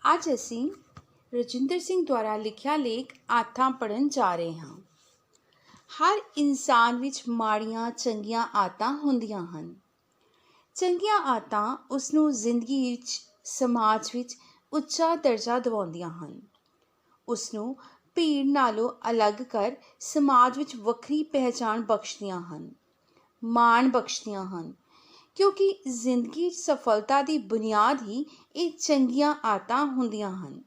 ਅੱਜ ਅਸੀਂ ਰਜਿੰਦਰ ਸਿੰਘ ਦੁਆਰਾ ਲਿਖਿਆ ਲੇਖ ਆਦਤਾਂ ਪੜ੍ਹਨ ਜਾ ਰਹੇ ਹਾਂ। ਹਰ ਇਨਸਾਨ ਵਿੱਚ ਮਾੜੀਆਂ ਚੰਗੀਆਂ ਆਦਤਾਂ ਹੁੰਦੀਆਂ ਹਨ। ਚੰਗੀਆਂ ਆਦਤਾਂ ਉਸ ਨੂੰ ਜ਼ਿੰਦਗੀ ਵਿੱਚ, ਸਮਾਜ ਵਿੱਚ ਉੱਚਾ ਦਰਜਾ ਦਿਵਾਉਂਦੀਆਂ ਹਨ। ਉਸ ਨੂੰ ਭੀੜ ਨਾਲੋਂ ਅਲੱਗ ਕਰ ਸਮਾਜ ਵਿੱਚ ਵੱਖਰੀ ਪਹਿਚਾਣ ਬਖਸ਼ਦੀਆਂ ਹਨ, ਮਾਣ ਬਖਸ਼ਦੀਆਂ ਹਨ, ਕਿਉਂਕਿ ਜ਼ਿੰਦਗੀ 'ਚ ਸਫਲਤਾ ਦੀ ਬੁਨਿਆਦ ਹੀ ਇਹ ਚੰਗੀਆਂ ਆਦਤਾਂ ਹੁੰਦੀਆਂ ਹਨ।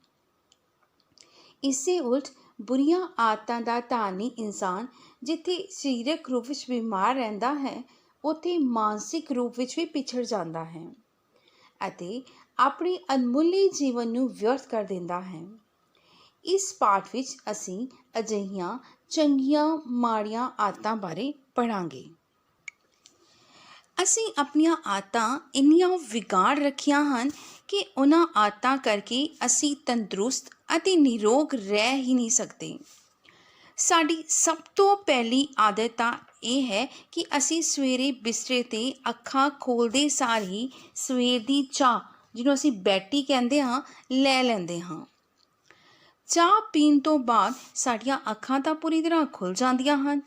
ਇਸੇ ਉਲਟ ਬੁਰੀਆਂ ਆਦਤਾਂ ਦਾ ਧਾਰਨੀ ਇਨਸਾਨ ਜਿੱਥੇ ਸਰੀਰਕ ਰੂਪ ਵਿੱਚ ਬਿਮਾਰ ਰਹਿੰਦਾ ਹੈ, ਉੱਥੇ ਮਾਨਸਿਕ ਰੂਪ ਵਿੱਚ ਵੀ ਪਿਛੜ ਜਾਂਦਾ ਹੈ ਅਤੇ ਆਪਣੀ ਅਨਮੁੱਲੀ ਜੀਵਨ ਨੂੰ ਵਿਅਰਥ ਕਰ ਦਿੰਦਾ ਹੈ। ਇਸ ਪਾਠ ਵਿੱਚ ਅਸੀਂ ਅਜਿਹੀਆਂ ਚੰਗੀਆਂ ਮਾੜੀਆਂ ਆਦਤਾਂ ਬਾਰੇ ਪੜ੍ਹਾਂਗੇ। ਅਸੀਂ ਆਪਣੀਆਂ ਆਦਤਾਂ ਇੰਨੀਆਂ ਵਿਗਾੜ ਰੱਖੀਆਂ ਹਨ ਕਿ ਉਹਨਾਂ ਆਦਤਾਂ ਕਰਕੇ ਅਸੀਂ ਤੰਦਰੁਸਤ ਅਤੇ ਨਿਰੋਗ ਰਹਿ ਹੀ ਨਹੀਂ ਸਕਦੇ। ਸਾਡੀ ਸਭ ਤੋਂ ਪਹਿਲੀ ਆਦਤ ਤਾਂ ਇਹ ਹੈ ਕਿ ਅਸੀਂ ਸਵੇਰੇ ਬਿਸਤਰੇ 'ਤੇ ਅੱਖਾਂ ਖੋਲ੍ਹਦੇ ਸਾਰ ਹੀ ਸਵੇਰ ਦੀ ਚਾਹ, ਜਿਹਨੂੰ ਅਸੀਂ ਬੈਟੀ ਕਹਿੰਦੇ ਹਾਂ, ਲੈ ਲੈਂਦੇ ਹਾਂ। ਚਾਹ ਪੀਣ ਤੋਂ ਬਾਅਦ ਸਾਡੀਆਂ ਅੱਖਾਂ ਤਾਂ ਪੂਰੀ ਤਰ੍ਹਾਂ ਖੁੱਲ੍ਹ ਜਾਂਦੀਆਂ ਹਨ,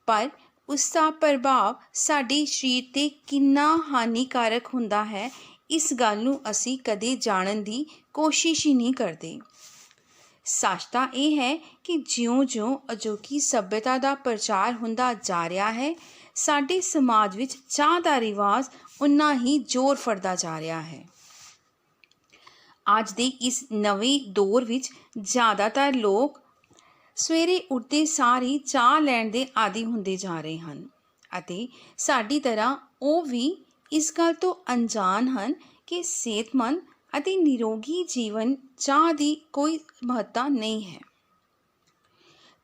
ਪਰ ਉਸ ਦਾ ਪ੍ਰਭਾਵ ਸਾਡੇ ਸਰੀਰ 'ਤੇ ਕਿੰਨਾ ਹਾਨੀਕਾਰਕ ਹੁੰਦਾ ਹੈ, ਇਸ ਗੱਲ ਨੂੰ ਅਸੀਂ ਕਦੇ ਜਾਣਨ ਦੀ ਕੋਸ਼ਿਸ਼ ਹੀ ਨਹੀਂ ਕਰਦੇ। ਸੱਚ ਤਾਂ ਇਹ ਹੈ ਕਿ ਜਿਉਂ-ਜਿਉਂ ਅਜੋਕੀ ਸੱਭਿਅਤਾ ਦਾ ਪ੍ਰਚਾਰ ਹੁੰਦਾ ਜਾ ਰਿਹਾ ਹੈ, ਸਾਡੇ ਸਮਾਜ ਵਿੱਚ ਚਾਹ ਦਾ ਰਿਵਾਜ ਉਨਾ ਹੀ ਜ਼ੋਰ ਫੜਦਾ ਜਾ ਰਿਹਾ ਹੈ। ਅੱਜ ਦੇ ਇਸ ਨਵੇਂ ਦੌਰ ਵਿੱਚ ਜ਼ਿਆਦਾਤਰ ਲੋਕ ਸਵੇਰੇ ਉੱਠਦੇ ਸਾਰ ਹੀ ਚਾਹ ਲੈਣ ਦੇ ਆਦੀ ਹੁੰਦੇ ਜਾ ਰਹੇ ਹਨ ਅਤੇ ਸਾਡੀ ਤਰ੍ਹਾਂ ਉਹ ਵੀ ਇਸ ਗੱਲ ਤੋਂ ਅਣਜਾਣ ਹਨ ਕਿ ਸਿਹਤਮੰਦ ਅਤੇ ਨਿਰੋਗੀ ਜੀਵਨ ਚਾਹ ਦੀ ਕੋਈ ਮਹੱਤਤਾ ਨਹੀਂ ਹੈ।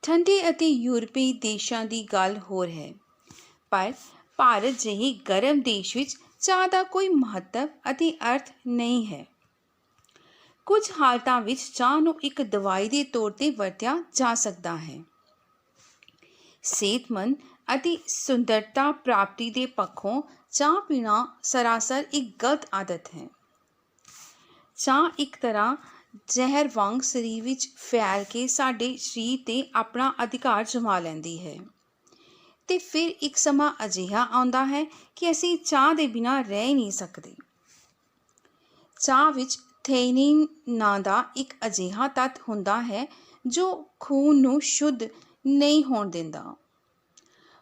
ਠੰਡੇ ਅਤੇ ਯੂਰਪੀ ਦੇਸ਼ਾਂ ਦੀ ਗੱਲ ਹੋਰ ਹੈ, ਪਰ ਭਾਰਤ ਜਿਹੇ ਗਰਮ ਦੇਸ਼ ਵਿੱਚ ਚਾਹ ਦਾ ਕੋਈ ਮਹੱਤਵ ਅਤੇ ਅਰਥ ਨਹੀਂ ਹੈ। ਕੁਝ ਹਾਲਤਾਂ ਵਿੱਚ ਚਾਹ ਨੂੰ ਇੱਕ ਦਵਾਈ ਦੇ ਤੌਰ 'ਤੇ ਵਰਤਿਆ ਜਾ ਸਕਦਾ ਹੈ। ਸਿਹਤਮੰਦ ਅਤੇ ਸੁੰਦਰਤਾ ਪ੍ਰਾਪਤੀ ਦੇ ਪੱਖੋਂ ਚਾਹ ਪੀਣਾ ਸਰਾਸਰ ਇੱਕ ਗਲਤ ਆਦਤ ਹੈ। ਚਾਹ ਇੱਕ ਤਰ੍ਹਾਂ ਜ਼ਹਿਰ ਵਾਂਗ ਸਰੀਰ ਵਿੱਚ ਫੈਲ ਕੇ ਸਾਡੇ ਸਰੀਰ 'ਤੇ ਆਪਣਾ ਅਧਿਕਾਰ ਜਮਾ ਲੈਂਦੀ ਹੈ ਅਤੇ ਫਿਰ ਇੱਕ ਸਮਾਂ ਅਜਿਹਾ ਆਉਂਦਾ ਹੈ ਕਿ ਅਸੀਂ ਚਾਹ ਦੇ ਬਿਨਾਂ ਰਹਿ ਨਹੀਂ ਸਕਦੇ। ਚਾਹ ਵਿੱਚ ਥੇਨੀਨ ਨਾਂ ਦਾ ਇੱਕ ਅਜਿਹਾ ਤੱਤ ਹੁੰਦਾ ਹੈ ਜੋ ਖੂਨ ਨੂੰ ਸ਼ੁੱਧ ਨਹੀਂ ਹੋਣ ਦਿੰਦਾ,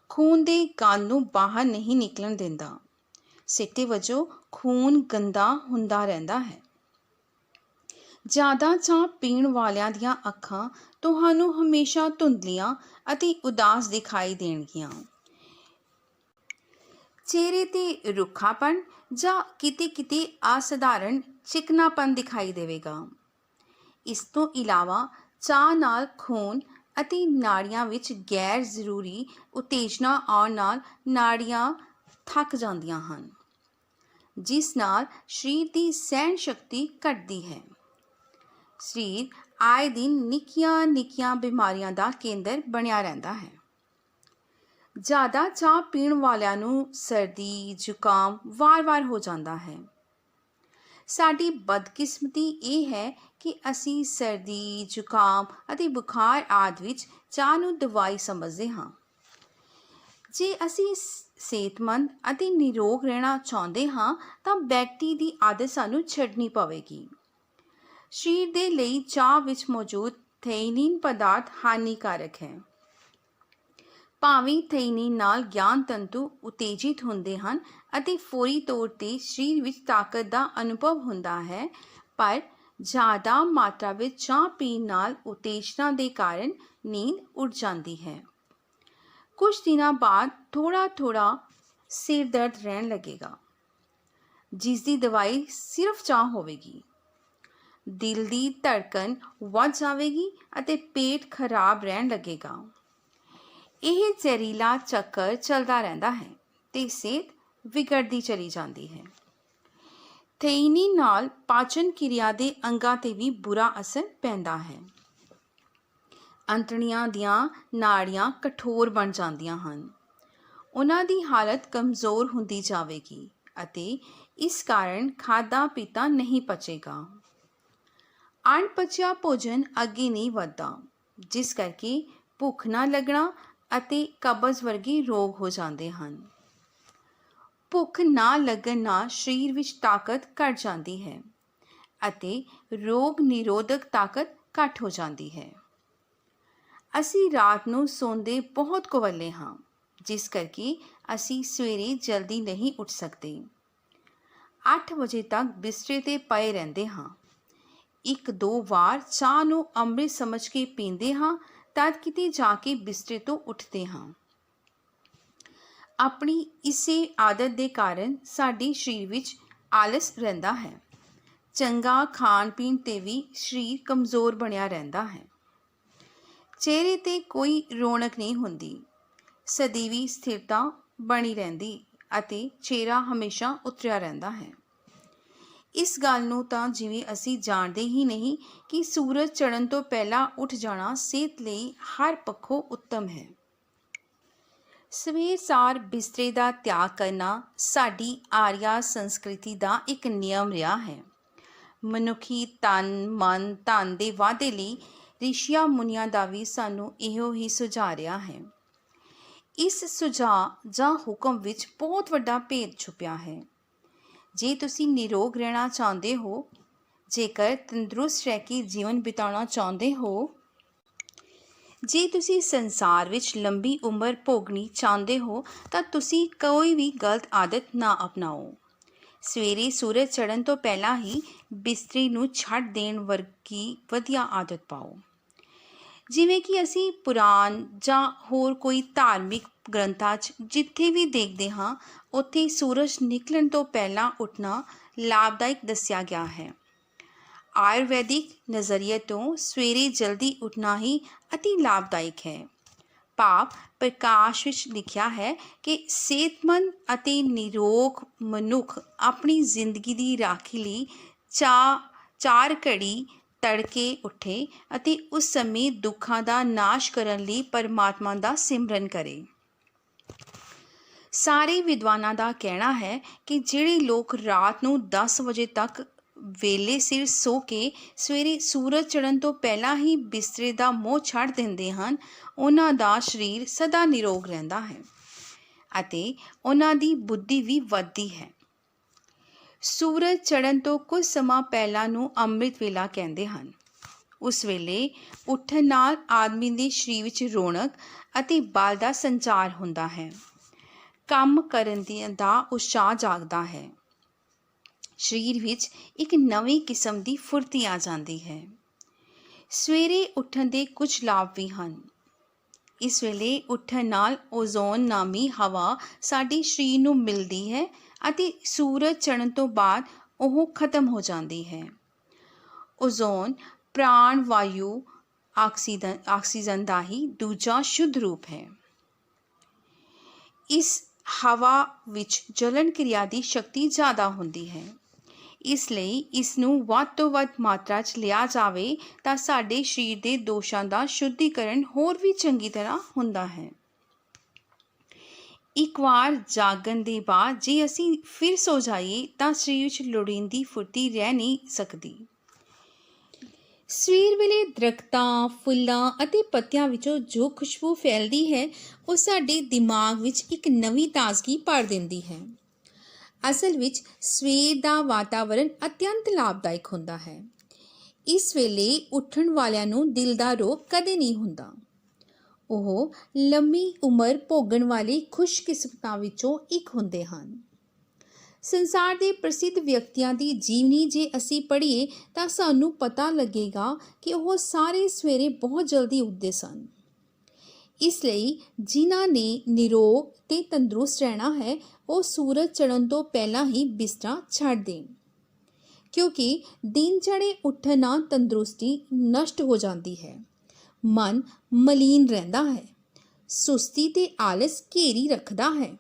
ਖੂਨ ਦੇ ਗੰਦ ਨੂੰ ਬਾਹਰ ਨਹੀਂ ਨਿਕਲਣ ਦਿੰਦਾ। ਸਿੱਟੇ ਵਜੋਂ ਖੂਨ ਗੰਦਾ ਹੁੰਦਾ ਰਹਿੰਦਾ ਹੈ। ਜ਼ਿਆਦਾ ਚਾਹ ਪੀਣ ਵਾਲਿਆਂ ਦੀਆਂ ਅੱਖਾਂ ਤੁਹਾਨੂੰ ਹਮੇਸ਼ਾ ਧੁੰਦਲੀਆਂ ਅਤੇ ਉਦਾਸ ਦਿਖਾਈ ਦੇਣਗੀਆਂ। ਚਿਹਰੇ 'ਤੇ ਰੁੱਖਾਪਣ ਜਾਂ ਕਿਤੇ-ਕਿਤੇ ਅਸਾਧਾਰਨ ਚਿਕਨਾਪਣ ਦਿਖਾਈ ਦੇਵੇਗਾ। ਇਸ ਤੋਂ ਇਲਾਵਾ ਚਾਹ ਨਾਲ ਖੂਨ ਅਤੇ ਨਾੜੀਆਂ ਵਿੱਚ ਗੈਰ ਜ਼ਰੂਰੀ ਉਤੇਜਨਾ ਆਉਣ ਨਾਲ ਨਾੜੀਆਂ ਥੱਕ ਜਾਂਦੀਆਂ ਹਨ, ਜਿਸ ਨਾਲ ਸਰੀਰ ਦੀ ਸਹਿਣ ਸ਼ਕਤੀ ਘਟਦੀ ਹੈ। ਸਰੀਰ ਆਏ ਦਿਨ ਨਿੱਕੀਆਂ-ਨਿੱਕੀਆਂ ਬਿਮਾਰੀਆਂ ਦਾ ਕੇਂਦਰ ਬਣਿਆ ਰਹਿੰਦਾ ਹੈ। ਜ਼ਿਆਦਾ ਚਾਹ ਪੀਣ ਵਾਲਿਆਂ ਨੂੰ ਸਰਦੀ, ਜ਼ੁਕਾਮ ਵਾਰ-ਵਾਰ ਹੋ ਜਾਂਦਾ ਹੈ। ਸਾਡੀ ਬਦਕਿਸਮਤੀ ਇਹ ਹੈ ਕਿ ਅਸੀਂ ਸਰਦੀ, ਜ਼ੁਕਾਮ ਅਤੇ ਬੁਖਾਰ ਆਦਿ ਵਿੱਚ ਚਾਹ ਨੂੰ ਦਵਾਈ ਸਮਝਦੇ ਹਾਂ। ਜੇ ਅਸੀਂ ਸਿਹਤਮੰਦ ਅਤੇ ਨਿਰੋਗ ਰਹਿਣਾ ਚਾਹੁੰਦੇ ਹਾਂ ਤਾਂ ਬੈਟੀ ਦੀ ਆਦਤ ਸਾਨੂੰ ਛੱਡਣੀ ਪਵੇਗੀ। ਸਰੀਰ ਦੇ ਲਈ ਚਾਹ ਵਿੱਚ ਮੌਜੂਦ ਥੇਨੀਨ ਪਦਾਰਥ ਹਾਨੀਕਾਰਕ ਹੈ। ਭਾਵੇਂ ਥੇਨੀਨ ਨਾਲ ਗਿਆਨ ਤੰਤੂ ਉਤੇਜਿਤ ਹੁੰਦੇ ਹਨ ਅਤੇ ਫੌਰੀ ਤੌਰ 'ਤੇ ਸਰੀਰ ਵਿੱਚ ਤਾਕਤ ਦਾ ਅਨੁਭਵ ਹੁੰਦਾ ਹੈ, ਪਰ ਜ਼ਿਆਦਾ ਮਾਤਰਾ ਵਿੱਚ ਚਾਹ ਪੀਣ ਨਾਲ ਉਤੇਜਨਾ ਦੇ ਕਾਰਨ ਨੀਂਦ ਉੱਡ ਜਾਂਦੀ ਹੈ। ਕੁਝ ਦਿਨਾਂ ਬਾਅਦ ਥੋੜ੍ਹਾ ਸਿਰ ਦਰਦ ਰਹਿਣ ਲੱਗੇਗਾ, ਜਿਸ ਦੀ ਦਵਾਈ ਸਿਰਫ ਚਾਹ ਹੋਵੇਗੀ। ਦਿਲ ਦੀ ਧੜਕਣ ਵੱਧ ਜਾਵੇਗੀ ਅਤੇ ਪੇਟ ਖਰਾਬ ਰਹਿਣ ਲੱਗੇਗਾ। ਇਹ ਜ਼ਹਿਰੀਲਾ ਚੱਕਰ ਚੱਲਦਾ ਰਹਿੰਦਾ ਹੈ ਅਤੇ ਸਿਹਤ ਵਿਗੜਦੀ ਚਲੀ ਜਾਂਦੀ ਹੈ। ਥੇਨੀਨ ਨਾਲ ਪਾਚਨ ਕਿਰਿਆ ਦੇ ਅੰਗਾਂ 'ਤੇ ਵੀ ਬੁਰਾ ਅਸਰ ਪੈਂਦਾ ਹੈ। ਅੰਤੜੀਆਂ ਦੀਆਂ ਨਾੜੀਆਂ ਕਠੋਰ ਬਣ ਜਾਂਦੀਆਂ ਹਨ। ਉਹਨਾਂ ਦੀ ਹਾਲਤ ਕਮਜ਼ੋਰ ਹੁੰਦੀ ਜਾਵੇਗੀ ਅਤੇ ਇਸ ਕਾਰਨ ਖਾਧਾ ਪੀਤਾ ਨਹੀਂ ਪਚੇਗਾ। ਅਣਪਚਿਆ ਭੋਜਨ ਅੱਗੇ ਨਹੀਂ ਵੱਧਦਾ, ਜਿਸ ਕਰਕੇ ਭੁੱਖ ਨਾ ਲੱਗਣਾ ਅਤੇ ਕਬਜ਼ ਵਰਗੇ ਰੋਗ ਹੋ ਜਾਂਦੇ ਹਨ। ਭੁੱਖ ਨਾ ਲੱਗਣ ਨਾਲ ਸਰੀਰ ਵਿੱਚ ਤਾਕਤ ਘੱਟ ਜਾਂਦੀ ਹੈ ਅਤੇ ਰੋਗ ਨਿਰੋਧਕ ਤਾਕਤ ਘੱਟ ਹੋ ਜਾਂਦੀ ਹੈ। ਅਸੀਂ ਰਾਤ ਨੂੰ ਸੌਂਦੇ ਬਹੁਤ ਕੁਵੱਲੇ ਹਾਂ, ਜਿਸ ਕਰਕੇ ਅਸੀਂ ਸਵੇਰੇ ਜਲਦੀ ਨਹੀਂ ਉੱਠ ਸਕਦੇ। 8 ਵਜੇ ਤੱਕ ਬਿਸਤਰੇ 'ਤੇ ਪਏ ਰਹਿੰਦੇ ਹਾਂ। 1-2 ਵਾਰ ਚਾਹ ਨੂੰ ਅੰਮ੍ਰਿਤ ਸਮਝ ਕੇ ਪੀਂਦੇ ਹਾਂ, ਤਦ ਕਿਤੇ ਜਾ ਕੇ ਬਿਸਤਰੇ ਤੋਂ ਉੱਠਦੇ ਹਾਂ। ਆਪਣੀ ਇਸੇ ਆਦਤ ਦੇ ਕਾਰਨ ਸਾਡੇ ਸਰੀਰ ਵਿੱਚ ਆਲਸ ਰਹਿੰਦਾ ਹੈ। ਚੰਗਾ ਖਾਣ ਪੀਣ 'ਤੇ ਵੀ ਸਰੀਰ ਕਮਜ਼ੋਰ ਬਣਿਆ ਰਹਿੰਦਾ ਹੈ। ਚਿਹਰੇ 'ਤੇ ਕੋਈ ਰੌਣਕ ਨਹੀਂ ਹੁੰਦੀ, ਸਦੀਵੀ ਸਥਿਰਤਾ ਬਣੀ ਰਹਿੰਦੀ ਅਤੇ ਚਿਹਰਾ ਹਮੇਸ਼ਾ ਉਤਰਿਆ ਰਹਿੰਦਾ ਹੈ। ਇਸ ਗੱਲ ਨੂੰ ਤਾਂ ਜਿਵੇਂ ਅਸੀਂ ਜਾਣਦੇ ਹੀ ਨਹੀਂ ਕਿ ਸੂਰਜ ਚੜ੍ਹਨ ਤੋਂ ਪਹਿਲਾਂ ਉੱਠ ਜਾਣਾ ਸਿਹਤ ਲਈ ਹਰ ਪੱਖੋਂ ਉੱਤਮ ਹੈ। ਸਵੇਰ ਸਾਰ ਬਿਸਤਰੇ ਦਾ ਤਿਆਗ ਕਰਨਾ ਸਾਡੀ ਆਰੀਆ ਸੰਸਕ੍ਰਿਤੀ ਦਾ ਇੱਕ ਨਿਯਮ ਰਿਹਾ ਹੈ। ਮਨੁੱਖੀ ਤਨ ਮਨ ਧਨ ਦੇ ਵਾਧੇ ਲਈ ਰਿਸ਼ੀਆਂ ਮੁਨੀਆਂ ਦਾ ਵੀ ਸਾਨੂੰ ਇਹੋ ਹੀ ਸੁਝਾਅ ਰਿਹਾ ਹੈ। ਇਸ ਸੁਝਾਅ ਜਾਂ ਹੁਕਮ ਵਿੱਚ ਬਹੁਤ ਵੱਡਾ ਭੇਦ ਛੁਪਿਆ ਹੈ। ਜੇ ਤੁਸੀਂ ਨਿਰੋਗ ਰਹਿਣਾ ਚਾਹੁੰਦੇ ਹੋ, ਜੇਕਰ ਤੰਦਰੁਸਤ ਰਹਿ ਕੇ ਜੀਵਨ ਬਿਤਾਉਣਾ ਚਾਹੁੰਦੇ ਹੋ, ਜੇ ਤੁਸੀਂ ਸੰਸਾਰ ਵਿੱਚ ਲੰਬੀ ਉਮਰ ਭੋਗਣੀ ਚਾਹੁੰਦੇ ਹੋ, ਤਾਂ ਤੁਸੀਂ ਕੋਈ ਵੀ ਗਲਤ ਆਦਤ ਨਾ ਅਪਣਾਓ। ਸਵੇਰੇ ਸੂਰਜ ਚੜ੍ਹਨ ਤੋਂ ਪਹਿਲਾਂ ਹੀ ਬਿਸਤਰੇ ਨੂੰ ਛੱਡ ਦੇਣ ਵਰਗੀ ਵਧੀਆ ਆਦਤ ਪਾਓ। ਜਿਵੇਂ ਕਿ ਅਸੀਂ ਪੁਰਾਣ ਜਾਂ ਹੋਰ ਕੋਈ ਧਾਰਮਿਕ ਗ੍ਰੰਥਾਂ 'ਚ ਜਿੱਥੇ ਵੀ ਦੇਖਦੇ ਹਾਂ, ਉੱਥੇ ਸੂਰਜ ਨਿਕਲਣ ਤੋਂ ਪਹਿਲਾਂ ਉੱਠਣਾ ਲਾਭਦਾਇਕ ਦੱਸਿਆ ਗਿਆ ਹੈ। ਆਯੁਰਵੈਦਿਕ ਨਜ਼ਰੀਏ ਤੋਂ ਸਵੇਰੇ ਜਲਦੀ ਉੱਠਣਾ ਹੀ ਅਤੀ ਲਾਭਦਾਇਕ ਹੈ। ਭਾਵ ਪ੍ਰਕਾਸ਼ ਵਿੱਚ ਲਿਖਿਆ ਹੈ ਕਿ ਸਿਹਤਮੰਦ ਅਤੇ ਨਿਰੋਗ ਮਨੁੱਖ ਆਪਣੀ ਜ਼ਿੰਦਗੀ ਦੀ ਰਾਖੀ ਲਈ 4 ਘੜੀ ਤੜਕੇ ਉੱਠੇ ਅਤੇ ਉਸ ਸਮੇਂ ਦੁੱਖਾਂ ਦਾ ਨਾਸ਼ ਕਰਨ ਲਈ ਪਰਮਾਤਮਾ ਦਾ ਸਿਮਰਨ ਕਰੇ। ਸਾਰੇ ਵਿਦਵਾਨਾਂ ਦਾ ਕਹਿਣਾ ਹੈ ਕਿ ਜਿਹੜੇ ਲੋਕ ਰਾਤ ਨੂੰ 10 ਵਜੇ ਤੱਕ ਵੇਲੇ ਸਿਰ ਸੋ ਕੇ ਸਵੇਰੇ ਸੂਰਜ ਚੜ੍ਹਨ ਤੋਂ ਪਹਿਲਾਂ ਹੀ ਬਿਸਤਰੇ ਦਾ ਮੋਹ ਛੱਡ ਦਿੰਦੇ ਹਨ, ਉਹਨਾਂ ਦਾ ਸਰੀਰ ਸਦਾ ਨਿਰੋਗ ਰਹਿੰਦਾ ਹੈ ਅਤੇ ਉਹਨਾਂ ਦੀ ਬੁੱਧੀ ਵੀ ਵੱਧਦੀ ਹੈ। ਸੂਰਜ ਚੜ੍ਹਨ ਤੋਂ ਕੁਝ ਸਮਾਂ ਪਹਿਲਾਂ ਨੂੰ ਅੰਮ੍ਰਿਤ ਵੇਲਾ ਕਹਿੰਦੇ ਹਨ। ਉਸ ਵੇਲੇ ਉੱਠਣ ਨਾਲ ਆਦਮੀ ਦੇ ਸਰੀਰ ਵਿੱਚ ਰੌਣਕ ਅਤੇ ਬਲ ਦਾ ਸੰਚਾਰ ਹੁੰਦਾ ਹੈ। ਕੰਮ ਕਰਨ ਦਾ ਉਤਸ਼ਾਹ ਜਾਗਦਾ ਹੈ। ਸਰੀਰ ਵਿੱਚ ਇੱਕ ਨਵੀਂ ਕਿਸਮ ਦੀ ਫੁਰਤੀ ਆ ਜਾਂਦੀ ਹੈ। ਸਵੇਰੇ ਉੱਠਣ ਦੇ ਕੁਝ ਲਾਭ ਵੀ ਹਨ। ਇਸ ਵੇਲੇ ਉੱਠਣ ਨਾਲ ਓਜ਼ੋਨ ਨਾਮੀ ਹਵਾ ਸਾਡੇ ਸਰੀਰ ਨੂੰ ਮਿਲਦੀ ਹੈ ਅਤੇ ਸੂਰਜ ਚੜ੍ਹਨ ਤੋਂ ਬਾਅਦ ਉਹ ਖਤਮ ਹੋ ਜਾਂਦੀ ਹੈ। ਓਜ਼ੋਨ ਪ੍ਰਾਣ ਵਾਯੂ ਆਕਸੀਜਨ ਦਾ ਹੀ ਦੂਜਾ ਸ਼ੁੱਧ ਰੂਪ ਹੈ। ਇਸ ਹਵਾ ਵਿੱਚ ਜਲਨ ਕਿਰਿਆ ਦੀ ਸ਼ਕਤੀ ਜ਼ਿਆਦਾ ਹੁੰਦੀ ਹੈ। ਇਸ ਲਈ ਇਸ ਨੂੰ ਵੱਧ ਤੋਂ ਵੱਧ ਮਾਤਰਾ 'ਚ ਲਿਆ ਜਾਵੇ ਤਾਂ ਸਾਡੇ ਸਰੀਰ ਦੇ ਦੋਸ਼ਾਂ ਦਾ ਸ਼ੁੱਧੀਕਰਨ ਹੋਰ ਵੀ ਚੰਗੀ ਤਰ੍ਹਾਂ ਹੁੰਦਾ ਹੈ। ਇੱਕ ਵਾਰ ਜਾਗਣ ਦੇ ਬਾਅਦ ਜੇ ਅਸੀਂ ਫਿਰ ਸੋ ਜਾਈਏ ਤਾਂ ਸਰੀਰ ਵਿੱਚ ਲੋੜੀਂਦੀ ਫੁਰਤੀ ਰਹਿ ਨਹੀਂ ਸਕਦੀ। ਸਵੇਰ ਵੇਲੇ ਦਰੱਖਤਾਂ, ਫੁੱਲਾਂ ਅਤੇ ਪੱਤਿਆਂ ਵਿੱਚੋਂ ਜੋ ਖੁਸ਼ਬੂ ਫੈਲਦੀ ਹੈ, ਉਹ ਸਾਡੇ ਦਿਮਾਗ ਵਿੱਚ ਇੱਕ ਨਵੀਂ ਤਾਜ਼ਗੀ ਭਰ ਦਿੰਦੀ ਹੈ। ਅਸਲ ਵਿੱਚ ਸਵੇਰ ਦਾ ਵਾਤਾਵਰਣ ਅਤਿਅੰਤ ਲਾਭਦਾਇਕ ਹੁੰਦਾ ਹੈ। ਇਸ ਵੇਲੇ ਉੱਠਣ ਵਾਲਿਆਂ ਨੂੰ ਦਿਲ ਦਾ ਰੋਗ ਕਦੇ ਨਹੀਂ ਹੁੰਦਾ। ਉਹ ਲੰਮੀ ਉਮਰ ਭੋਗਣ ਵਾਲੀ ਖੁਸ਼ਕਿਸਮਤਾਂ ਵਿੱਚੋਂ ਇੱਕ ਹੁੰਦੇ ਹਨ। ਸੰਸਾਰ ਦੇ ਪ੍ਰਸਿੱਧ ਵਿਅਕਤੀਆਂ ਦੀ ਜੀਵਨੀ ਜੇ ਅਸੀਂ ਪੜ੍ਹੀਏ ਤਾਂ ਸਾਨੂੰ ਪਤਾ ਲੱਗੇਗਾ ਕਿ ਉਹ ਸਾਰੇ ਸਵੇਰੇ ਬਹੁਤ ਜਲਦੀ ਉੱਠਦੇ ਸਨ। ਇਸ ਲਈ ਜਿਨ੍ਹਾਂ ਨੇ ਨਿਰੋਗ ਤੇ ਤੰਦਰੁਸਤ ਰਹਿਣਾ ਹੈ, ਉਹ ਸੂਰਜ ਚੜ੍ਹਨ ਤੋਂ ਪਹਿਲਾਂ ਹੀ ਬਿਸਤਰਾ ਛੱਡ ਦੇਣ, ਕਿਉਂਕਿ ਦਿਨ ਚੜ੍ਹੇ ਉੱਠਣ ਨਾਲ ਤੰਦਰੁਸਤੀ ਨਸ਼ਟ ਹੋ ਜਾਂਦੀ ਹੈ। ਮਨ ਮਲੀਨ ਰਹਿੰਦਾ ਹੈ, ਸੁਸਤੀ ਤੇ ਆਲਸ ਘੇਰੀ ਰੱਖਦਾ ਹੈ।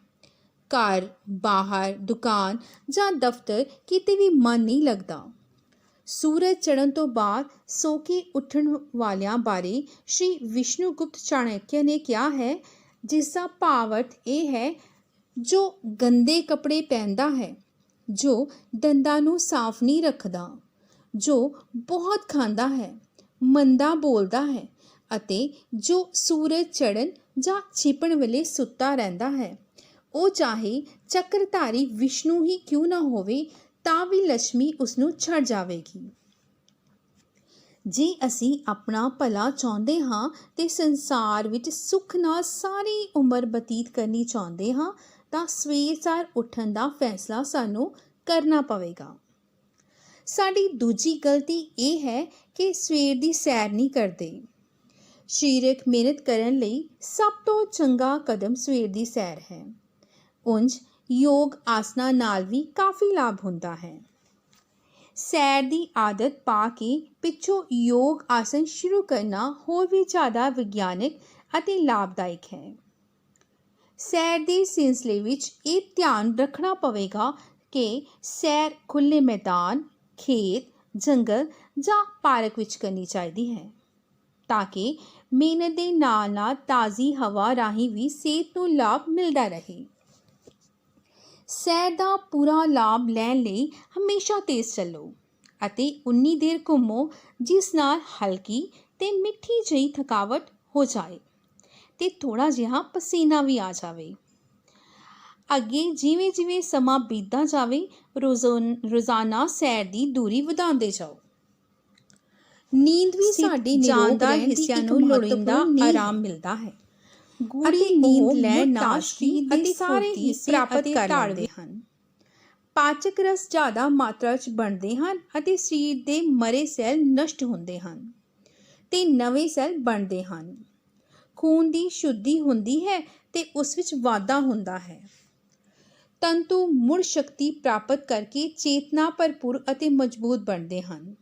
ਘਰ, ਬਾਹਰ, ਦੁਕਾਨ ਜਾਂ ਦਫ਼ਤਰ ਕਿਤੇ ਵੀ ਮਨ ਨਹੀਂ ਲੱਗਦਾ। ਸੂਰਜ ਚੜ੍ਹਨ ਤੋਂ ਬਾਅਦ ਸੋ ਕੇ ਉੱਠਣ ਵਾਲਿਆਂ ਬਾਰੇ ਸ਼੍ਰੀ ਵਿਸ਼ਨੂਗੁਪਤ ਚਾਣਕਿਆ ਨੇ ਕਿਹਾ ਹੈ, ਜਿਸ ਦਾ ਭਾਵ ਅਰਥ ਇਹ ਹੈ, ਜੋ ਗੰਦੇ ਕੱਪੜੇ ਪਹਿਨਦਾ ਹੈ, ਜੋ ਦੰਦਾਂ ਨੂੰ ਸਾਫ਼ ਨਹੀਂ ਰੱਖਦਾ, ਜੋ ਬਹੁਤ ਖਾਂਦਾ ਹੈ, ਮੰਦਾ ਬੋਲਦਾ ਹੈ ਅਤੇ ਜੋ ਸੂਰਜ ਚੜ੍ਹਨ ਜਾਂ ਛਿਪਣ ਵੇਲੇ ਸੁੱਤਾ ਰਹਿੰਦਾ ਹੈ, ਉਹ ਚਾਹੇ ਚੱਕਰਧਾਰੀ ਵਿਸ਼ਨੂੰ ਹੀ ਕਿਉਂ ਨਾ ਹੋਵੇ ਤਾਂ ਵੀ ਲక్ష్ਮੀ ਉਸ ਨੂੰ ਛੱਡ ਜਾਵੇਗੀ। ਜੇ ਅਸੀਂ ਆਪਣਾ ਭਲਾ ਚਾਹੁੰਦੇ ਹਾਂ ਤੇ ਸੰਸਾਰ ਵਿੱਚ ਸੁੱਖ ਨਾਲ ਸਾਰੀ ਉਮਰ ਬਤੀਤ ਕਰਨੀ ਚਾਹੁੰਦੇ ਹਾਂ ਤਾਂ ਸਵੇਰ ਸਾਰ ਉੱਠਣ ਦਾ ਫੈਸਲਾ ਸਾਨੂੰ ਕਰਨਾ ਪਵੇਗਾ। ਸਾਡੀ ਦੂਜੀ ਗਲਤੀ ਇਹ ਹੈ ਕਿ ਸਵੇਰ ਦੀ ਸੈਰ ਨਹੀਂ ਕਰਦੇ। ਸਰੀਰਕ ਮਿਹਨਤ ਕਰਨ ਲਈ ਸਭ ਤੋਂ ਚੰਗਾ ਕਦਮ ਸਵੇਰ ਦੀ ਸੈਰ ਹੈ। ਉਂਝ ਯੋਗ ਆਸਨਾਂ ਨਾਲ ਵੀ ਕਾਫੀ ਲਾਭ ਹੁੰਦਾ ਹੈ। ਸੈਰ ਦੀ ਆਦਤ ਪਾ ਕੇ ਪਿੱਛੋਂ ਯੋਗ ਆਸਨ ਸ਼ੁਰੂ ਕਰਨਾ ਹੋਰ ਵੀ ਜ਼ਿਆਦਾ ਵਿਗਿਆਨਕ ਅਤੇ ਲਾਭਦਾਇਕ ਹੈ। ਸੈਰ ਦੇ ਸਿਲਸਿਲੇ ਵਿੱਚ ਇਹ ਧਿਆਨ ਰੱਖਣਾ ਪਵੇਗਾ ਕਿ ਸੈਰ ਖੁੱਲ੍ਹੇ ਮੈਦਾਨ, ਖੇਤ, ਜੰਗਲ ਜਾਂ ਪਾਰਕ ਵਿੱਚ ਕਰਨੀ ਚਾਹੀਦੀ ਹੈ ਤਾਂ ਕਿ ਮਿਹਨਤ ਦੇ ਨਾਲ ਨਾਲ ਤਾਜ਼ੀ ਹਵਾ ਰਾਹੀਂ ਵੀ ਸਿਹਤ ਨੂੰ ਲਾਭ ਮਿਲਦਾ ਰਹੇ। ਸੈਰ ਦਾ ਪੂਰਾ ਲਾਭ ਲੈਣ ਲਈ ਹਮੇਸ਼ਾ ਤੇਜ਼ ਚੱਲੋ ਅਤੇ ਉਨੀ ਦੇਰ ਘੁੰਮੋ ਜਿਸ ਨਾਲ ਹਲਕੀ ਤੇ ਮਿੱਠੀ ਜਿਹੀ ਥਕਾਵਟ ਹੋ ਜਾਏ ਤੇ ਥੋੜ੍ਹਾ ਜਿਹਾ ਪਸੀਨਾ ਵੀ ਆ ਜਾਵੇ। ਅੱਗੇ ਜਿਵੇਂ ਜਿਵੇਂ ਸਮਾਂ ਬੀਤਦਾ ਜਾਵੇ ਰੋਜ਼ਾਨਾ ਸੈਰ ਦੀ ਦੂਰੀ ਵਧਾਉਂਦੇ ਜਾਓ। ਨੀਂਦ ਵੀ ਸਾਡੇ ਜਾਨਦਾਰ ਹਿੱਸਿਆਂ ਨੂੰ ਲੋੜੀਂਦਾ ਆਰਾਮ ਮਿਲਦਾ ਹੈ। ਗੂੜੀ ਨੀਂਦ ਲੈਣ ਨਾਲ ਸਰੀਰ ਦੇ ਸਾਰੇ ਹਿੱਸੇ ਪ੍ਰਾਪਤ ਕਰ ਲੈਂਦੇ ਹਨ। ਪਾਚਕ ਰਸ ਜ਼ਿਆਦਾ ਮਾਤਰਾ 'ਚ ਬਣਦੇ ਹਨ ਅਤੇ ਸਰੀਰ ਦੇ ਮਰੇ ਸੈੱਲ ਨਸ਼ਟ ਹੁੰਦੇ ਹਨ ਤੇ ਨਵੇਂ ਸੈੱਲ ਬਣਦੇ ਹਨ। ਖੂਨ ਦੀ ਸ਼ੁੱਧੀ ਹੁੰਦੀ ਹੈ ਤੇ ਉਸ ਵਿੱਚ ਵਾਧਾ ਹੁੰਦਾ ਹੈ। ਤੰਤੂ ਮੁੜ ਸ਼ਕਤੀ ਪ੍ਰਾਪਤ ਕਰਕੇ ਚੇਤਨਾ ਭਰਪੂਰ ਅਤੇ ਮਜ਼ਬੂਤ ਬਣਦੇ ਹਨ।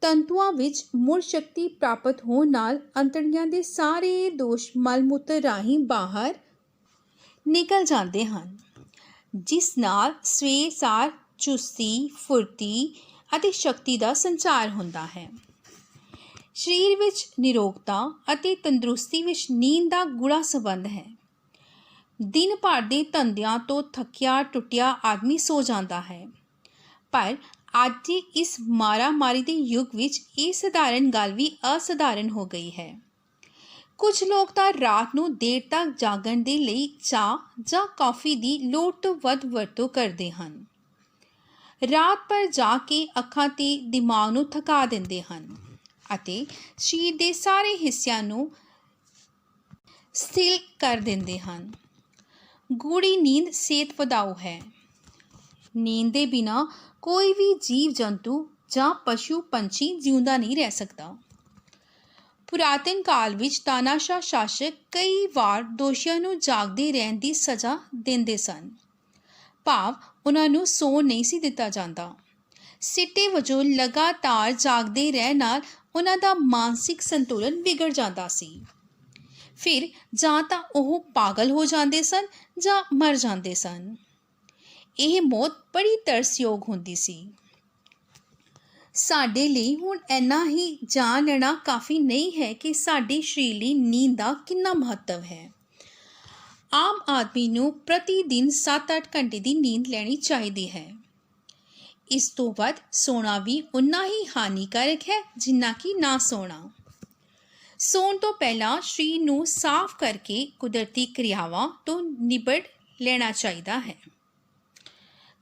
ਤੰਤੂਆਂ ਵਿੱਚ ਮੁੜ ਸ਼ਕਤੀ ਪ੍ਰਾਪਤ ਹੋਣ ਨਾਲ ਅੰਤੜੀਆਂ ਦੇ ਸਾਰੇ ਦੋਸ਼ ਮਲ ਮੂਤਰ ਰਾਹੀਂ ਬਾਹਰ ਨਿਕਲ ਜਾਂਦੇ ਹਨ, ਜਿਸ ਨਾਲ ਸਵੇਰ ਸਾਰ ਚੁਸਤੀ, ਫੁਰਤੀ ਅਤੇ ਸ਼ਕਤੀ ਦਾ ਸੰਚਾਰ ਹੁੰਦਾ ਹੈ। ਸਰੀਰ ਵਿੱਚ ਨਿਰੋਗਤਾ ਅਤੇ ਤੰਦਰੁਸਤੀ ਵਿੱਚ ਨੀਂਦ ਦਾ ਗੂੜ੍ਹਾ ਸੰਬੰਧ ਹੈ। ਦਿਨ ਭਰ ਦੇ ਧੰਦਿਆਂ ਤੋਂ ਥੱਕਿਆ ਟੁੱਟਿਆ ਆਦਮੀ ਸੋ ਜਾਂਦਾ ਹੈ, ਪਰ ਅੱਜ ਦੇ ਇਸ ਮਾਰਾਮਾਰੀ ਦੇ ਯੁੱਗ ਵਿੱਚ ਇਹ ਸਧਾਰਨ ਗੱਲ ਵੀ ਅਸਧਾਰਨ ਹੋ ਗਈ ਹੈ। ਕੁਝ ਲੋਕ ਤਾਂ ਰਾਤ ਨੂੰ ਦੇਰ ਤੱਕ ਜਾਗਣ ਦੇ ਲਈ ਚਾਹ ਜਾਂ ਕੌਫੀ ਦੀ ਲੋੜ ਤੋਂ ਵੱਧ ਵਰਤੋਂ ਕਰਦੇ ਹਨ। ਰਾਤ ਭਰ ਜਾ ਕੇ ਅੱਖਾਂ ਤੇ ਦਿਮਾਗ ਨੂੰ ਥਕਾ ਦਿੰਦੇ ਹਨ ਅਤੇ ਸਰੀਰ ਦੇ ਸਾਰੇ ਹਿੱਸਿਆਂ ਨੂੰ ਸਥਿਰ ਕਰ ਦਿੰਦੇ ਹਨ। ਗੂੜੀ ਨੀਂਦ ਸਿਹਤ ਵਧਾਊ ਹੈ। ਨੀਂਦ ਦੇ ਬਿਨਾਂ ਕੋਈ ਵੀ ਜੀਵ ਜੰਤੂ ਜਾਂ ਪਸ਼ੂ ਪੰਛੀ ਜਿਉਂਦਾ ਨਹੀਂ ਰਹਿ ਸਕਦਾ। ਪੁਰਾਤਨ ਕਾਲ ਵਿੱਚ ਤਾਨਾਸ਼ਾਹ ਸ਼ਾਸਕ ਕਈ ਵਾਰ ਦੋਸ਼ੀਆਂ ਨੂੰ ਜਾਗਦੇ ਰਹਿਣ ਦੀ ਸਜ਼ਾ ਦਿੰਦੇ ਸਨ, ਭਾਵ ਉਹਨਾਂ ਨੂੰ ਸੌਣ ਨਹੀਂ ਸੀ ਦਿੱਤਾ ਜਾਂਦਾ। ਸਿੱਟੇ ਵਜੋਂ ਲਗਾਤਾਰ ਜਾਗਦੇ ਰਹਿਣ ਨਾਲ ਉਹਨਾਂ ਦਾ ਮਾਨਸਿਕ ਸੰਤੁਲਨ ਵਿਗੜ ਜਾਂਦਾ ਸੀ। ਫਿਰ ਜਾਂ ਤਾਂ ਉਹ ਪਾਗਲ ਹੋ ਜਾਂਦੇ ਸਨ ਜਾਂ ਮਰ ਜਾਂਦੇ ਸਨ। ਇਹ ਮੌਤ ਬੜੀ ਤਰਸਯੋਗ ਹੁੰਦੀ ਸੀ। ਸਾਡੇ ਲਈ ਹੁਣ ਇੰਨਾ ਹੀ ਜਾਣ ਲੈਣਾ ਕਾਫੀ ਨਹੀਂ ਹੈ ਕਿ ਸਾਡੇ ਸਰੀਰ ਲਈ ਨੀਂਦ ਦਾ ਕਿੰਨਾ ਮਹੱਤਵ ਹੈ। ਆਮ ਆਦਮੀ ਨੂੰ ਪ੍ਰਤੀ ਦਿਨ 7-8 ਘੰਟੇ ਦੀ ਨੀਂਦ ਲੈਣੀ ਚਾਹੀਦੀ ਹੈ। ਇਸ ਤੋਂ ਵੱਧ ਸੌਣਾ ਵੀ ਉਨਾ ਹੀ ਹਾਨੀਕਾਰਕ ਹੈ ਜਿੰਨਾ ਕਿ ਨਾ ਸੌਣਾ। ਸੌਣ ਤੋਂ ਪਹਿਲਾਂ ਸਰੀਰ ਨੂੰ ਸਾਫ਼ ਕਰਕੇ ਕੁਦਰਤੀ ਕਿਰਿਆਵਾਂ ਤੋਂ ਨਿਬੜ ਲੈਣਾ ਚਾਹੀਦਾ ਹੈ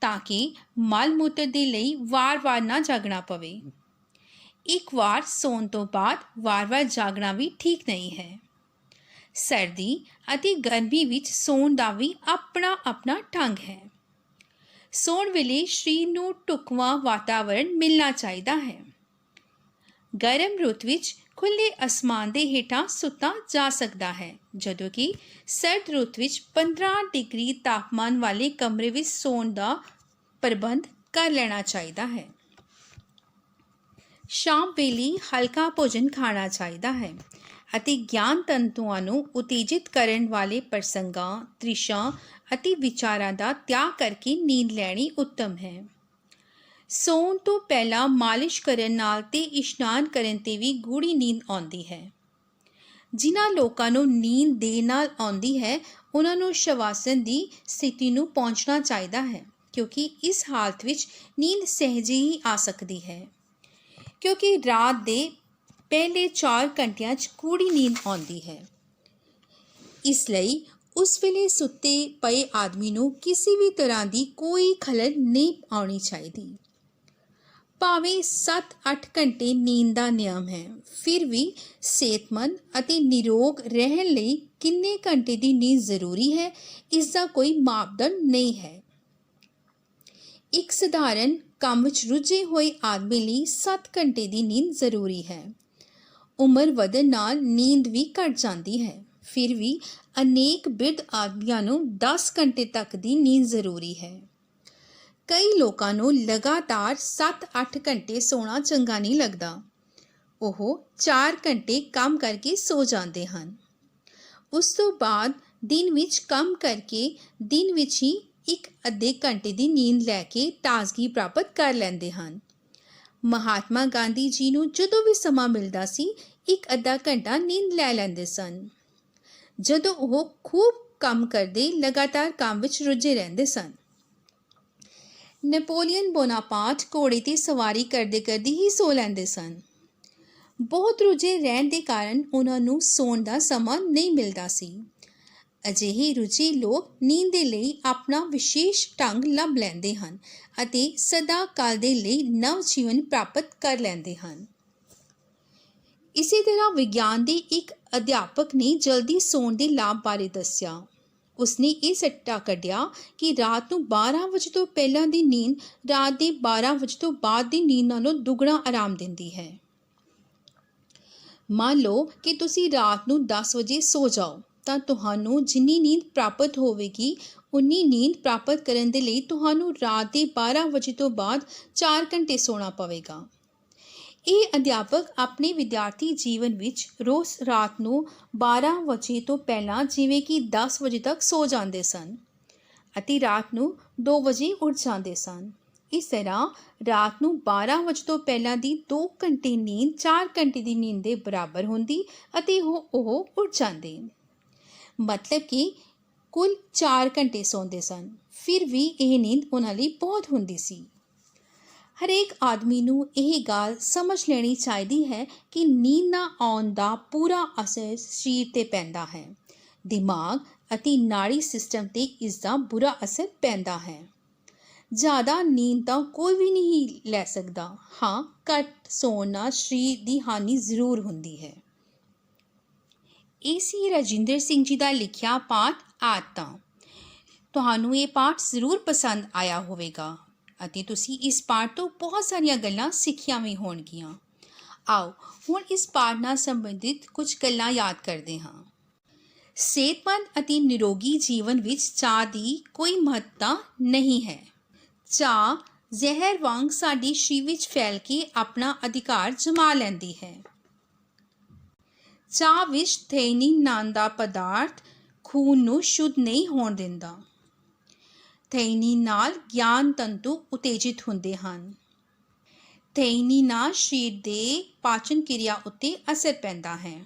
ਤਾਂ ਕਿ ਮਲ ਮੂਤਰ ਦੇ ਲਈ ਵਾਰ-ਵਾਰ ਨਾ ਜਾਗਣਾ ਪਵੇ। ਇੱਕ ਵਾਰ ਸੌਣ ਤੋਂ ਬਾਅਦ ਵਾਰ-ਵਾਰ ਜਾਗਣਾ ਵੀ ਠੀਕ ਨਹੀਂ ਹੈ। ਸਰਦੀ ਅਤੇ ਗਰਮੀ ਵਿੱਚ ਸੌਣ ਦਾ ਵੀ ਆਪਣਾ ਢੰਗ ਹੈ। ਸੌਣ ਵੇਲੇ ਸਰੀਰ ਨੂੰ ਢੁਕਵਾਂ ਵਾਤਾਵਰਣ ਮਿਲਣਾ ਚਾਹੀਦਾ ਹੈ। ਗਰਮ ਰੁੱਤ ਵਿੱਚ ਖੁੱਲ੍ਹੇ ਅਸਮਾਨ ਦੇ ਹੇਠਾਂ ਸੁੱਤਾ ਜਾ ਸਕਦਾ ਹੈ, ਜਦੋਂ ਕਿ ਸਰਦ ਰੁੱਤ ਵਿੱਚ 15 ਡਿਗਰੀ ਤਾਪਮਾਨ ਵਾਲੇ ਕਮਰੇ ਵਿੱਚ ਸੌਣ ਦਾ ਪ੍ਰਬੰਧ ਕਰ ਲੈਣਾ ਚਾਹੀਦਾ ਹੈ। ਸ਼ਾਮ ਵੇਲੇ ਹਲਕਾ ਭੋਜਨ ਖਾਣਾ ਚਾਹੀਦਾ ਹੈ ਅਤੇ ਗਿਆਨ ਤੰਤੂਆਂ ਨੂੰ ਉਤੇਜਿਤ ਕਰਨ ਵਾਲੇ ਪ੍ਰਸੰਗਾਂ, ਦ੍ਰਿਸ਼ਾਂ ਅਤੇ ਵਿਚਾਰਾਂ ਦਾ ਤਿਆਗ ਕਰਕੇ ਨੀਂਦ ਲੈਣੀ ਉੱਤਮ ਹੈ। ਸੌਣ ਤੋਂ ਪਹਿਲਾਂ ਮਾਲਿਸ਼ ਕਰਨ ਨਾਲ ਤੇ ਇਸ਼ਨਾਨ ਕਰਨ 'ਤੇ ਵੀ ਗੂੜੀ ਨੀਂਦ ਆਉਂਦੀ ਹੈ। ਜਿਨ੍ਹਾਂ ਲੋਕਾਂ ਨੂੰ ਨੀਂਦ ਦੇਰ ਨਾਲ ਆਉਂਦੀ ਹੈ ਉਹਨਾਂ ਨੂੰ ਸ਼ਵਾਸਨ ਦੀ ਸਥਿਤੀ ਨੂੰ ਪਹੁੰਚਣਾ ਚਾਹੀਦਾ ਹੈ, ਕਿਉਂਕਿ ਇਸ ਹਾਲਤ ਵਿੱਚ ਨੀਂਦ ਸਹਿਜੇ ਹੀ ਆ ਸਕਦੀ ਹੈ। ਕਿਉਂਕਿ ਰਾਤ ਦੇ ਪਹਿਲੇ 4 ਘੰਟਿਆਂ 'ਚ ਗੂੜ੍ਹੀ ਨੀਂਦ ਆਉਂਦੀ ਹੈ। ਇਸ ਲਈ ਉਸ ਵੇਲੇ ਸੁੱਤੇ ਪਏ ਆਦਮੀ ਨੂੰ ਕਿਸੇ ਵੀ ਤਰ੍ਹਾਂ ਦੀ ਕੋਈ ਖਲਲ ਨਹੀਂ ਆਉਣੀ ਚਾਹੀਦੀ। ਭਾਵੇਂ 7-8 ਘੰਟੇ ਨੀਂਦ ਦਾ ਨਿਯਮ ਹੈ, ਫਿਰ ਵੀ ਸਿਹਤਮੰਦ ਅਤੇ ਨਿਰੋਗ ਰਹਿਣ ਲਈ ਕਿੰਨੇ ਘੰਟੇ ਦੀ ਨੀਂਦ ਜ਼ਰੂਰੀ ਹੈ, ਇਸ ਦਾ ਕੋਈ ਮਾਪਦੰਡ ਨਹੀਂ ਹੈ। ਇੱਕ ਸਧਾਰਨ ਕੰਮ ਵਿੱਚ ਰੁੱਝੇ ਹੋਏ ਆਦਮੀ ਲਈ 7 ਘੰਟੇ ਦੀ ਨੀਂਦ ਜ਼ਰੂਰੀ ਹੈ। ਉਮਰ ਵਧਣ ਨਾਲ ਨੀਂਦ ਵੀ ਘਟ ਜਾਂਦੀ ਹੈ, ਫਿਰ ਵੀ ਅਨੇਕ ਬਿਰਧ ਆਦਮੀਆਂ ਨੂੰ 10 ਘੰਟੇ ਤੱਕ ਦੀ ਨੀਂਦ ਜ਼ਰੂਰੀ ਹੈ। ਕਈ ਲੋਕਾਂ ਨੂੰ ਲਗਾਤਾਰ 7-8 ਘੰਟੇ ਸੌਣਾ ਚੰਗਾ ਨਹੀਂ ਲੱਗਦਾ। ਉਹ 4 ਘੰਟੇ ਕੰਮ ਕਰਕੇ ਸੋ ਜਾਂਦੇ ਹਨ। ਉਸ ਤੋਂ ਬਾਅਦ ਦਿਨ ਵਿੱਚ ਕੰਮ ਕਰਕੇ ਦਿਨ ਵਿੱਚ ਹੀ 1-ਅੱਧੇ ਘੰਟੇ ਦੀ ਨੀਂਦ ਲੈ ਕੇ ਤਾਜ਼ਗੀ ਪ੍ਰਾਪਤ ਕਰ ਲੈਂਦੇ ਹਨ। ਮਹਾਤਮਾ ਗਾਂਧੀ ਜੀ ਨੂੰ ਜਦੋਂ ਵੀ ਸਮਾਂ ਮਿਲਦਾ ਸੀ 1-ਅੱਧਾ ਘੰਟਾ ਨੀਂਦ ਲੈ ਲੈਂਦੇ ਸਨ। ਜਦੋਂ ਉਹ ਖੂਬ ਕੰਮ ਕਰਦੇ ਲਗਾਤਾਰ ਕੰਮ ਵਿੱਚ ਰੁੱਝੇ ਰਹਿੰਦੇ ਸਨ। ਨੈਪੋਲੀਅਨ ਬੋਨਾਪਾਰਟ ਘੋੜੇ 'ਤੇ ਸਵਾਰੀ ਕਰਦੇ ਕਰਦੇ ਹੀ ਸੋ ਲੈਂਦੇ ਸਨ। ਬਹੁਤ ਰੁੱਝੇ ਰਹਿਣ ਦੇ ਕਾਰਨ ਉਹਨਾਂ ਨੂੰ ਸੌਣ ਦਾ ਸਮਾਂ ਨਹੀਂ ਮਿਲਦਾ ਸੀ। ਅਜਿਹੇ ਰੁੱਝੇ ਲੋਕ ਨੀਂਦ ਦੇ ਲਈ ਆਪਣਾ ਵਿਸ਼ੇਸ਼ ਢੰਗ ਲੱਭ ਲੈਂਦੇ ਹਨ ਅਤੇ ਸਦਾ ਕਾਲ ਦੇ ਲਈ ਨਵ ਜੀਵਨ ਪ੍ਰਾਪਤ ਕਰ ਲੈਂਦੇ ਹਨ। ਇਸੇ ਤਰ੍ਹਾਂ ਵਿਗਿਆਨ ਦੇ ਇੱਕ ਅਧਿਆਪਕ ਨੇ ਜਲਦੀ ਸੌਣ ਦੇ ਲਾਭ ਬਾਰੇ ਦੱਸਿਆ। ਉਸਨੇ ਇਹ ਸੱਟਾ ਕੱਢਿਆ ਕਿ ਰਾਤ ਨੂੰ 12 ਵਜੇ ਤੋਂ ਪਹਿਲਾਂ ਦੀ ਨੀਂਦ ਰਾਤ ਦੇ 12 ਵਜੇ ਤੋਂ ਬਾਅਦ ਦੀ ਨੀਂਦ ਨਾਲੋਂ ਦੁੱਗਣਾ ਆਰਾਮ ਦਿੰਦੀ ਹੈ। ਮੰਨ ਲਓ ਕਿ ਤੁਸੀਂ ਰਾਤ ਨੂੰ 10 ਵਜੇ ਸੋ ਜਾਓ ਤਾਂ ਤੁਹਾਨੂੰ ਜਿੰਨੀ ਨੀਂਦ ਪ੍ਰਾਪਤ ਹੋਵੇਗੀ ਉਨੀ ਨੀਂਦ ਪ੍ਰਾਪਤ ਕਰਨ ਦੇ ਲਈ ਤੁਹਾਨੂੰ ਰਾਤ ਦੇ 12 ਵਜੇ ਤੋਂ ਬਾਅਦ 4 ਘੰਟੇ ਸੌਣਾ ਪਵੇਗਾ। ਇਹ ਅਧਿਆਪਕ ਆਪਣੇ ਵਿਦਿਆਰਥੀ ਜੀਵਨ ਵਿੱਚ ਰੋਜ਼ ਰਾਤ ਨੂੰ 12 ਵਜੇ ਤੋਂ ਪਹਿਲਾਂ ਜਿਵੇਂ ਕਿ 10 ਵਜੇ ਤੱਕ ਸੋ ਜਾਂਦੇ ਸਨ ਅਤੇ ਰਾਤ ਨੂੰ 2 ਵਜੇ ਉੱਠ ਜਾਂਦੇ ਸਨ। ਇਸ ਤਰ੍ਹਾਂ ਰਾਤ ਨੂੰ 12 ਵਜੇ ਤੋਂ ਪਹਿਲਾਂ ਦੀ 2 ਘੰਟੇ ਨੀਂਦ 4 ਘੰਟੇ ਦੀ ਨੀਂਦ ਦੇ ਬਰਾਬਰ ਹੁੰਦੀ ਅਤੇ ਉਹ ਉੱਠ ਜਾਂਦੇ। ਮਤਲਬ ਕਿ ਕੁੱਲ 4 ਘੰਟੇ ਸੌਂਦੇ ਸਨ। ਫਿਰ ਵੀ ਇਹ ਨੀਂਦ ਉਹਨਾਂ ਲਈ ਬਹੁਤ ਹੁੰਦੀ ਸੀ। ਹਰੇਕ ਆਦਮੀ ਨੂੰ ਇਹ ਗੱਲ ਸਮਝ ਲੈਣੀ ਚਾਹੀਦੀ ਹੈ ਕਿ ਨੀਂਦ ਨਾ ਆਉਣ ਦਾ ਪੂਰਾ ਅਸਰ ਸਰੀਰ 'ਤੇ ਪੈਂਦਾ ਹੈ। ਦਿਮਾਗ ਅਤੇ ਨਾੜੀ ਸਿਸਟਮ 'ਤੇ ਇਸ ਦਾ ਬੁਰਾ ਅਸਰ ਪੈਂਦਾ ਹੈ। ਜ਼ਿਆਦਾ ਨੀਂਦ ਤਾਂ ਕੋਈ ਵੀ ਨਹੀਂ ਲੈ ਸਕਦਾ। ਹਾਂ, ਘੱਟ ਸੌਣ ਨਾਲ ਸਰੀਰ ਦੀ ਹਾਨੀ ਜ਼ਰੂਰ ਹੁੰਦੀ ਹੈ। ਇਹ ਸੀ ਰਾਜਿੰਦਰ ਸਿੰਘ ਜੀ ਦਾ ਲਿਖਿਆ ਪਾਠ ਆਦਤਾਂ। ਤੁਹਾਨੂੰ ਇਹ ਪਾਠ ਜ਼ਰੂਰ ਪਸੰਦ ਆਇਆ ਹੋਵੇਗਾ ਅਤੇ ਤੁਸੀਂ ਇਸ ਪਾਠ ਤੋਂ ਬਹੁਤ ਸਾਰੀਆਂ ਗੱਲਾਂ ਸਿੱਖੀਆਂ ਵੀ ਹੋਣਗੀਆਂ। ਆਓ ਹੁਣ ਇਸ ਪਾਠ ਨਾਲ ਸੰਬੰਧਿਤ ਕੁਝ ਗੱਲਾਂ ਯਾਦ ਕਰਦੇ ਹਾਂ। ਸਿਹਤਮੰਦ ਅਤੇ ਨਿਰੋਗੀ ਜੀਵਨ ਵਿੱਚ ਚਾਹ ਦੀ ਕੋਈ ਮਹੱਤਤਾ ਨਹੀਂ ਹੈ। ਚਾਹ ਜ਼ਹਿਰ ਵਾਂਗ ਸਾਡੇ ਸਰੀਰ ਵਿੱਚ ਫੈਲ ਕੇ ਆਪਣਾ ਅਧਿਕਾਰ ਜਮਾ ਲੈਂਦੀ ਹੈ। ਚਾਹ ਵਿੱਚ ਥੈਨੀਨ ਨਾਂ ਦਾ ਪਦਾਰਥ ਖੂਨ ਨੂੰ ਸ਼ੁੱਧ ਨਹੀਂ ਹੋਣ ਦਿੰਦਾ। ਥੈਨੀਨ ਨਾਲ ਗਿਆਨ ਤੰਤੂ ਉਤੇਜਿਤ ਹੁੰਦੇ ਹਨ। ਥੈਨੀਨ ਨਾਲ ਸਰੀਰ ਦੇ ਪਾਚਨ ਕਿਰਿਆ ਉੱਤੇ ਅਸਰ ਪੈਂਦਾ ਹੈ।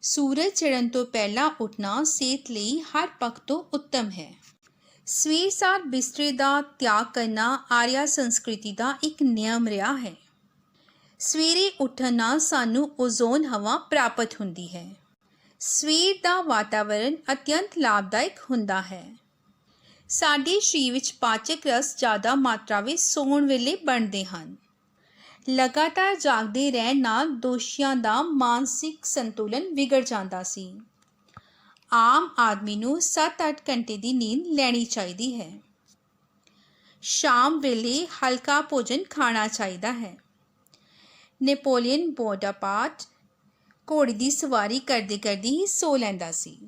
ਸੂਰਜ ਚੜ੍ਹਨ ਤੋਂ ਪਹਿਲਾਂ ਉੱਠਣਾ ਸਿਹਤ ਲਈ ਹਰ ਪੱਖ ਤੋਂ ਉੱਤਮ ਹੈ। ਸਵੇਰ ਸਾਰ ਬਿਸਤਰੇ ਦਾ ਤਿਆਗ ਕਰਨਾ ਆਰੀਆ ਸੰਸਕ੍ਰਿਤੀ ਦਾ ਇੱਕ ਨਿਯਮ ਰਿਹਾ ਹੈ। ਸਵੇਰੇ ਉੱਠਣ ਨਾਲ ਸਾਨੂੰ ਓਜ਼ੋਨ ਹਵਾ ਪ੍ਰਾਪਤ ਹੁੰਦੀ ਹੈ। ਸਵੇਰ ਦਾ ਵਾਤਾਵਰਣ ਅਤਿਅੰਤ ਲਾਭਦਾਇਕ ਹੁੰਦਾ ਹੈ। ਸਾਡੇ ਸਰੀਰ ਵਿੱਚ ਪਾਚਕ ਰਸ ਜ਼ਿਆਦਾ ਮਾਤਰਾ ਵਿੱਚ ਸੌਣ ਵੇਲੇ ਬਣਦੇ ਹਨ। ਲਗਾਤਾਰ ਜਾਗਦੇ ਰਹਿਣ ਨਾਲ ਦੋਸ਼ੀਆਂ ਦਾ ਮਾਨਸਿਕ ਸੰਤੁਲਨ ਵਿਗੜ ਜਾਂਦਾ ਸੀ। ਆਮ ਆਦਮੀ ਨੂੰ 7-8 ਘੰਟੇ ਦੀ ਨੀਂਦ ਲੈਣੀ ਚਾਹੀਦੀ ਹੈ। ਸ਼ਾਮ ਵੇਲੇ ਹਲਕਾ ਭੋਜਨ ਖਾਣਾ ਚਾਹੀਦਾ ਹੈ। ਨੈਪੋਲੀਅਨ ਬੋਨਾਪਾਰਟ ਘੋੜੇ ਦੀ ਸਵਾਰੀ ਕਰਦੇ ਕਰਦੇ ਹੀ ਸੋ ਲੈਂਦਾ ਸੀ।